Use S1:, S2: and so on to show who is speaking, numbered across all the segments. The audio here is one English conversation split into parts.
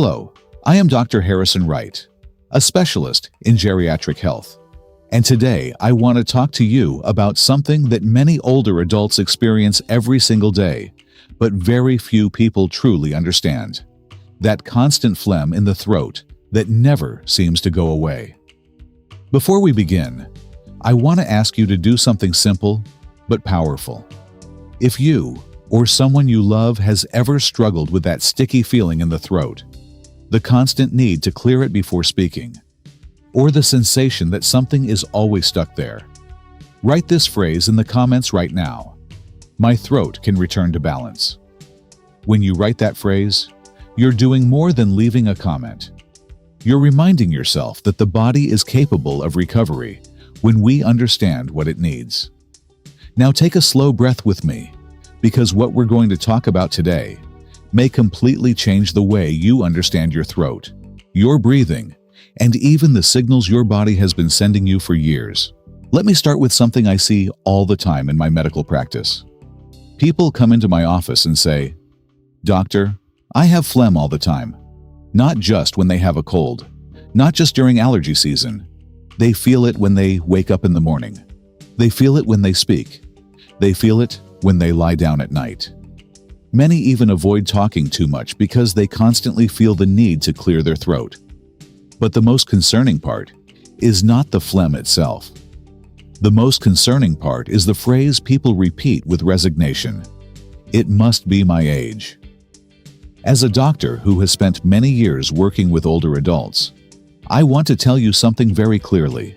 S1: Hello, I am Dr. Harrison Wright, a specialist in geriatric health. And today I want to talk to you about something that many older adults experience every single day, but very few people truly understand. That constant phlegm in the throat that never seems to go away. Before we begin, I want to ask you to do something simple but powerful. If you or someone you love has ever struggled with that sticky feeling in the throat, the constant need to clear it before speaking, or the sensation that something is always stuck there, write this phrase in the comments right now. My throat can return to balance. When you write that phrase, you're doing more than leaving a comment. You're reminding yourself that the body is capable of recovery when we understand what it needs. Now take a slow breath with me, because what we're going to talk about today may completely change the way you understand your throat, your breathing, and even the signals your body has been sending you for years. Let me start with something I see all the time in my medical practice. People come into my office and say, "Doctor, I have phlegm all the time." Not just when they have a cold, not just during allergy season. They feel it when they wake up in the morning. They feel it when they speak. They feel it when they lie down at night. Many even avoid talking too much because they constantly feel the need to clear their throat. But the most concerning part is not the phlegm itself. The most concerning part is the phrase people repeat with resignation. It must be my age. As a doctor who has spent many years working with older adults, I want to tell you something very clearly.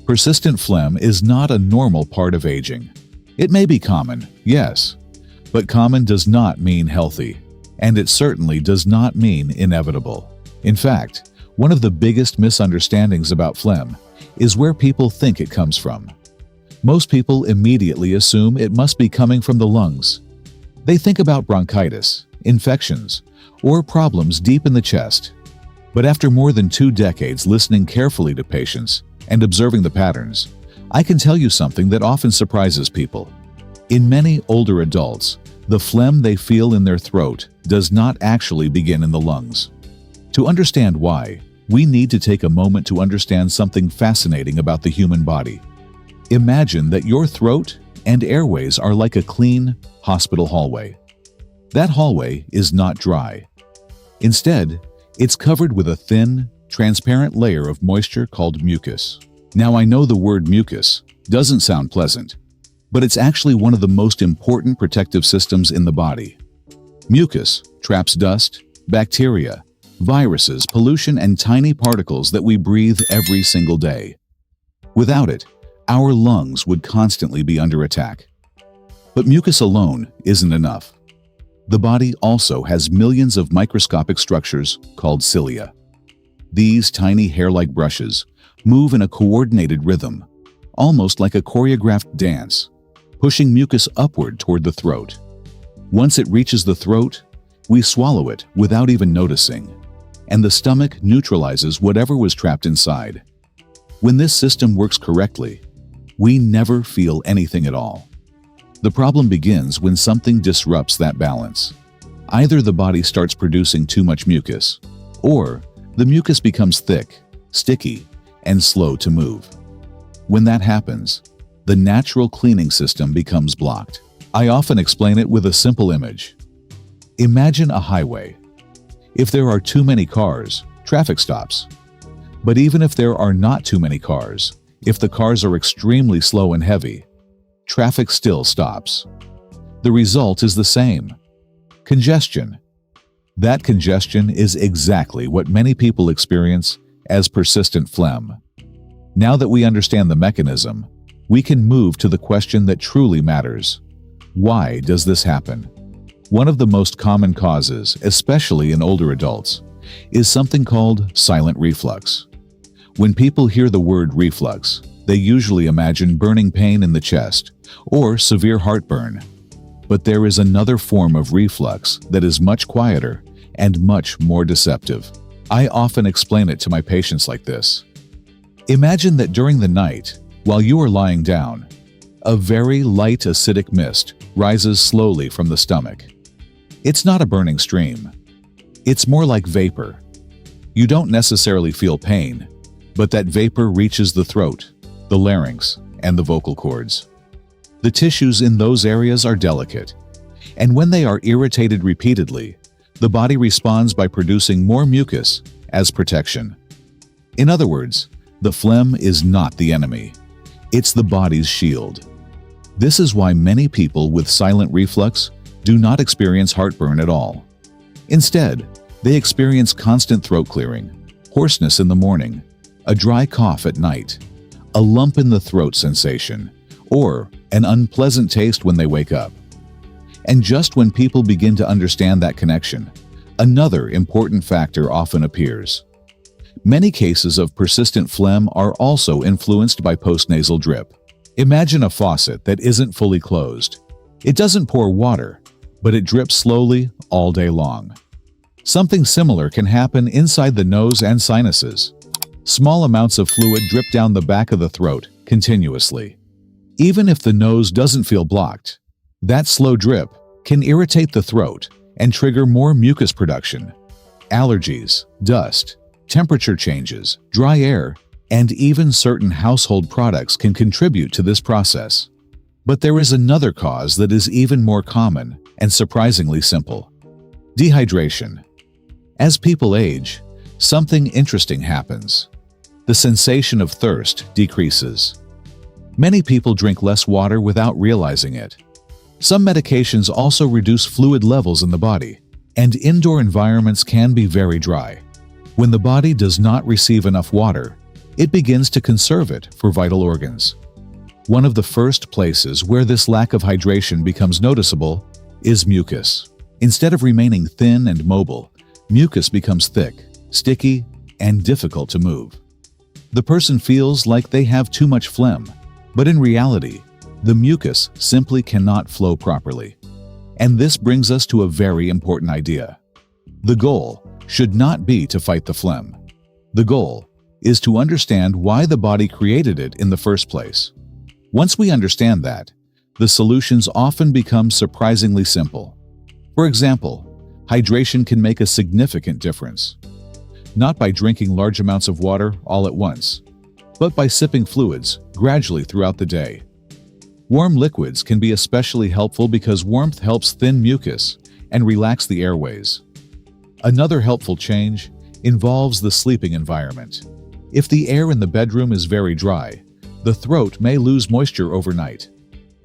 S1: Persistent phlegm is not a normal part of aging. It may be common, yes, but common does not mean healthy, and it certainly does not mean inevitable. In fact, one of the biggest misunderstandings about phlegm is where people think it comes from. Most people immediately assume it must be coming from the lungs. They think about bronchitis, infections, or problems deep in the chest. But after more than 2 decades listening carefully to patients and observing the patterns, I can tell you something that often surprises people. In many older adults, the phlegm they feel in their throat does not actually begin in the lungs. To understand why, we need to take a moment to understand something fascinating about the human body. Imagine that your throat and airways are like a clean hospital hallway. That hallway is not dry. Instead, it's covered with a thin, transparent layer of moisture called mucus. Now I know the word mucus doesn't sound pleasant, but it's actually one of the most important protective systems in the body. Mucus traps dust, bacteria, viruses, pollution, and tiny particles that we breathe every single day. Without it, our lungs would constantly be under attack. But mucus alone isn't enough. The body also has millions of microscopic structures called cilia. These tiny hair-like brushes move in a coordinated rhythm, almost like a choreographed dance, pushing mucus upward toward the throat. Once it reaches the throat, we swallow it without even noticing, and the stomach neutralizes whatever was trapped inside. When this system works correctly, we never feel anything at all. The problem begins when something disrupts that balance. Either the body starts producing too much mucus, or the mucus becomes thick, sticky, and slow to move. When that happens, the natural cleaning system becomes blocked. I often explain it with a simple image. Imagine a highway. If there are too many cars, traffic stops. But even if there are not too many cars, if the cars are extremely slow and heavy, traffic still stops. The result is the same: congestion. That congestion is exactly what many people experience as persistent phlegm. Now that we understand the mechanism, we can move to the question that truly matters. Why does this happen? One of the most common causes, especially in older adults, is something called silent reflux. When people hear the word reflux, they usually imagine burning pain in the chest or severe heartburn. But there is another form of reflux that is much quieter and much more deceptive. I often explain it to my patients like this. Imagine that during the night, while you are lying down, a very light acidic mist rises slowly from the stomach. It's not a burning stream. It's more like vapor. You don't necessarily feel pain, but that vapor reaches the throat, the larynx, and the vocal cords. The tissues in those areas are delicate, and when they are irritated repeatedly, the body responds by producing more mucus as protection. In other words, the phlegm is not the enemy. It's the body's shield. This is why many people with silent reflux do not experience heartburn at all. Instead, they experience constant throat clearing, hoarseness in the morning, a dry cough at night, a lump in the throat sensation, or an unpleasant taste when they wake up. And just when people begin to understand that connection, another important factor often appears. Many cases of persistent phlegm are also influenced by postnasal drip. Imagine a faucet that isn't fully closed. It doesn't pour water, but it drips slowly all day long. Something similar can happen inside the nose and sinuses. Small amounts of fluid drip down the back of the throat continuously. Even if the nose doesn't feel blocked, that slow drip can irritate the throat and trigger more mucus production. Allergies, dust, temperature changes, dry air, and even certain household products can contribute to this process. But there is another cause that is even more common and surprisingly simple: dehydration. As people age, something interesting happens. The sensation of thirst decreases. Many people drink less water without realizing it. Some medications also reduce fluid levels in the body, and indoor environments can be very dry. When the body does not receive enough water, it begins to conserve it for vital organs. One of the first places where this lack of hydration becomes noticeable is mucus. Instead of remaining thin and mobile, mucus becomes thick, sticky, and difficult to move. The person feels like they have too much phlegm, but in reality, the mucus simply cannot flow properly. And this brings us to a very important idea. The goal should not be to fight the phlegm. The goal is to understand why the body created it in the first place. Once we understand that, the solutions often become surprisingly simple. For example, hydration can make a significant difference. Not by drinking large amounts of water all at once, but by sipping fluids gradually throughout the day. Warm liquids can be especially helpful because warmth helps thin mucus and relax the airways. Another helpful change involves the sleeping environment. If the air in the bedroom is very dry, the throat may lose moisture overnight.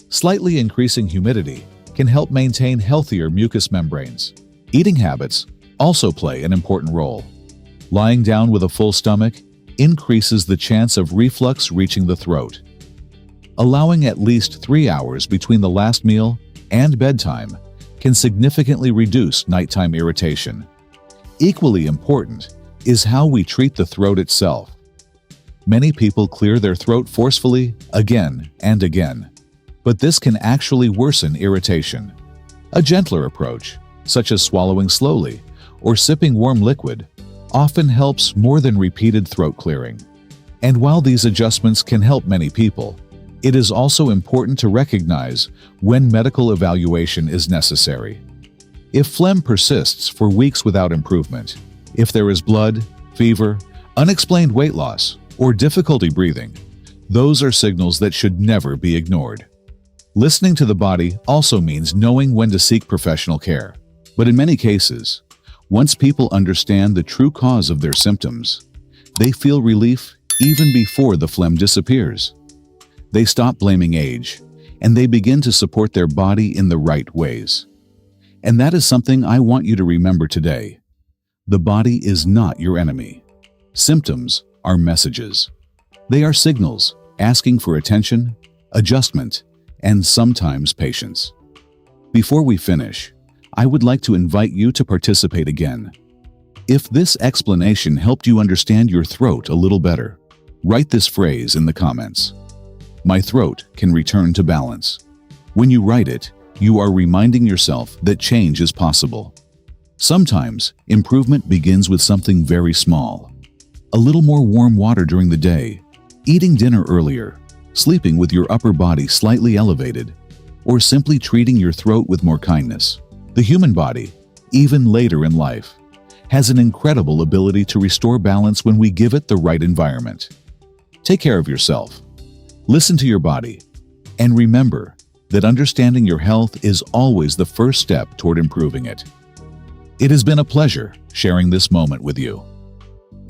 S1: Slightly increasing humidity can help maintain healthier mucous membranes. Eating habits also play an important role. Lying down with a full stomach increases the chance of reflux reaching the throat. Allowing at least 3 hours between the last meal and bedtime can significantly reduce nighttime irritation. Equally important is how we treat the throat itself. Many people clear their throat forcefully again and again, but this can actually worsen irritation. A gentler approach, such as swallowing slowly or sipping warm liquid, often helps more than repeated throat clearing. And while these adjustments can help many people, it is also important to recognize when medical evaluation is necessary. If phlegm persists for weeks without improvement, if there is blood, fever, unexplained weight loss, or difficulty breathing, those are signals that should never be ignored. Listening to the body also means knowing when to seek professional care. But in many cases, once people understand the true cause of their symptoms, they feel relief even before the phlegm disappears. They stop blaming age, and they begin to support their body in the right ways. And that is something I want you to remember today. The body is not your enemy. Symptoms are messages. They are signals asking for attention, adjustment, and sometimes patience. Before we finish, I would like to invite you to participate again. If this explanation helped you understand your throat a little better, write this phrase in the comments. My throat can return to balance. When you write it, you are reminding yourself that change is possible. Sometimes, improvement begins with something very small. A little more warm water during the day, eating dinner earlier, sleeping with your upper body slightly elevated, or simply treating your throat with more kindness. The human body, even later in life, has an incredible ability to restore balance when we give it the right environment. Take care of yourself, listen to your body, and remember that understanding your health is always the first step toward improving it. It has been a pleasure sharing this moment with you.